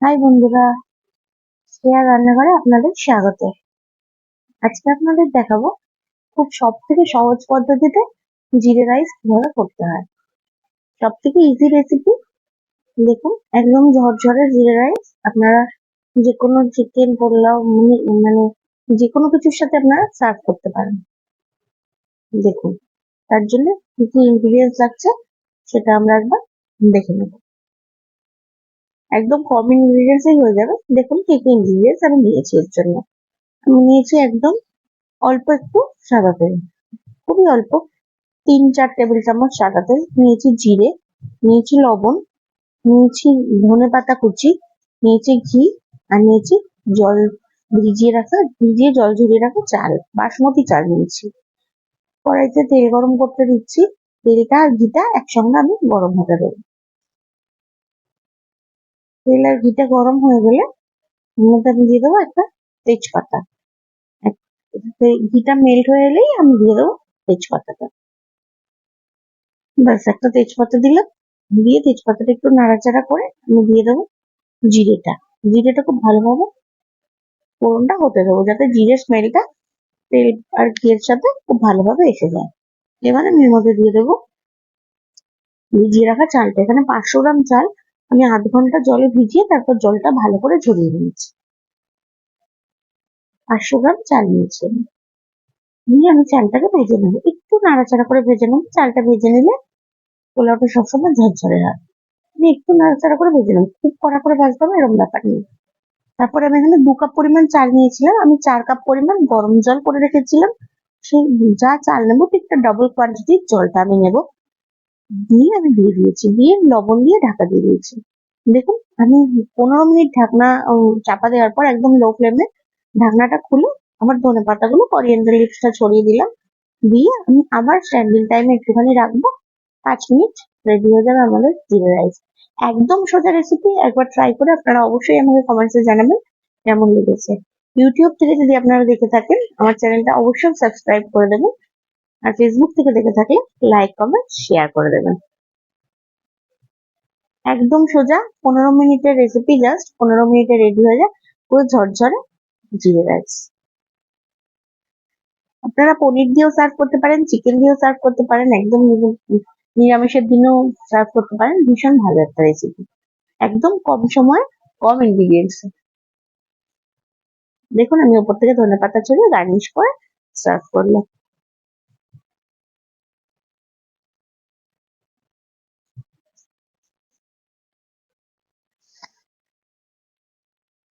High বন্ধুরা, শ্রেয়া রান্নাঘরে আপনাদের স্বাগত। আজকে আপনাদের দেখাবো খুব সব থেকে সহজ পদ্ধতিতে জিরে রাইস কিভাবে করতে হয়। সব থেকে ইজি রেসিপি। দেখুন, একদম ঝরঝরে জিরে রাইস। আপনারা যে কোনো চিকেন পোলাও মানে যে কোনো কিছুর সাথে আপনারা সার্ভ করতে পারেন। দেখুন, তার জন্য কি কি ইনগ্রিডিয়েন্টস লাগছে সেটা আমরা একবার দেখে নেব। একদম কম ইনগ্রিডিয়েন্টসই হয়ে যাবে। দেখুন কি কি ইনগ্রিডিয়েন্টস আমি নিয়েছি এর জন্য। আমি নিয়েছি একদম অল্প একটু সাদা তেল, খুবই অল্প, 3-4 টেবিল চামচ সাদা তেল নিয়েছি। জিরে নিয়েছি, লবণ নিয়েছি, ধনেপাতা কুচি নিয়েছি, ঘি আর নিয়েছি জল ভিজিয়ে জল ঝরিয়ে রাখা চাল, বাসমতি চাল নিয়েছি। কড়াইতে তেল গরম করতে দিচ্ছি। তেলটা আর ঘিটা একসঙ্গে আমি গরম হতে দেবো। তেল আর ঘিটা গরম হয়ে গেলে এর মধ্যে আমি দিয়ে দেবো একটা তেজপাতা। ঘিটা মেল্ট হয়ে এলেই আমি দিয়ে দেবো তেজপাতাটা। ব্যাস, একটা তেজপাতা দিলাম। দিয়ে তেজপাতাটা একটু নাড়াচাড়া করে আমি দিয়ে দেবো জিরেটা। জিরেটা খুব ভালোভাবে ফোড়নটা হতে দেবো, যাতে জিরের স্মেলটা তেল আর ঘিয়ের সাথে খুব ভালোভাবে এসে যায়। এবার আমি এর মধ্যে দিয়ে দেবো ভিজিয়ে রাখা চালটা। এখানে 500 গ্রাম চাল আমি আধ ঘন্টা জলে ভিজিয়ে তারপর জলটা ভালো করে ঝরিয়ে নিয়েছি। 500 গ্রাম চাল নিয়েছি আমি। নিয়ে আমি চালটাকে ভেজে নেবো, একটু নাড়াচাড়া করে ভেজে নেবো। চালটা ভেজে নিলে পোলাওটা সবসময় ঝরঝরে হয়। আমি একটু নাড়াচাড়া করে ভেজে নেবো, খুব কড়া করে ভাজতে হবে এরকম ব্যাপার নেই। তারপরে আমি এখানে 2 কাপ পরিমাণ চাল নিয়েছিলাম। আমি 4 কাপ পরিমাণ গরম জল করে রেখেছিলাম। সেই যা চাল নেবো ঠিক তার ডবল কোয়ান্টিটির জলটা আমি নেবো। দিয়ে আমি দিয়ে দিয়েছি, দিয়ে লবণ দিয়ে ঢাকা দিয়ে দিয়েছি। দেখুন, আমি 15 মিনিট ঢাকনা চাপা দেওয়ার পর একদম লো ফ্লেমে ঢাকনাটা খুলে আমার ধনেপাতাগুলো, করিয়েন্ডার লিভসটা ছড়িয়ে দিলাম। দিয়ে আমি আবার স্ট্যান্ডিং টাইমে একটুখানি রাখবো। 5 মিনিট রেডি হয়ে যাবে আমাদের জিরা রাইস। একদম সোজা রেসিপি, একবার ট্রাই করে আপনারা অবশ্যই আমাকে কমেন্টসে জানাবেন কেমন লেগেছে। ইউটিউব থেকে যদি আপনারা দেখে থাকেন আমার চ্যানেলটা অবশ্যই সাবস্ক্রাইব করে দেবেন। আর ফেসবুক থেকে দেখে থাকলে লাইক, কমেন্ট, শেয়ার করে দেবেন। একদম সোজা 15 মিনিটের রেসিপি, জাস্ট 15 মিনিটে রেডি হয়ে যায় পুরো ঝরঝরে জিরে রাইস। আপনারা পনির দিয়েও সার্ভ করতে পারেন, চিকেন দিয়েও সার্ভ করতে পারেন, একদম নিরামিষের দিনেও সার্ভ করতে পারেন। ভীষণ ভালো একটা রেসিপি, একদম কম সময়, কম ইনগ্রিডিয়েন্টস। দেখুন, আমি ওপর থেকে ধনেপাতা ছড়িয়ে গার্নিশ করে সার্ভ করলাম।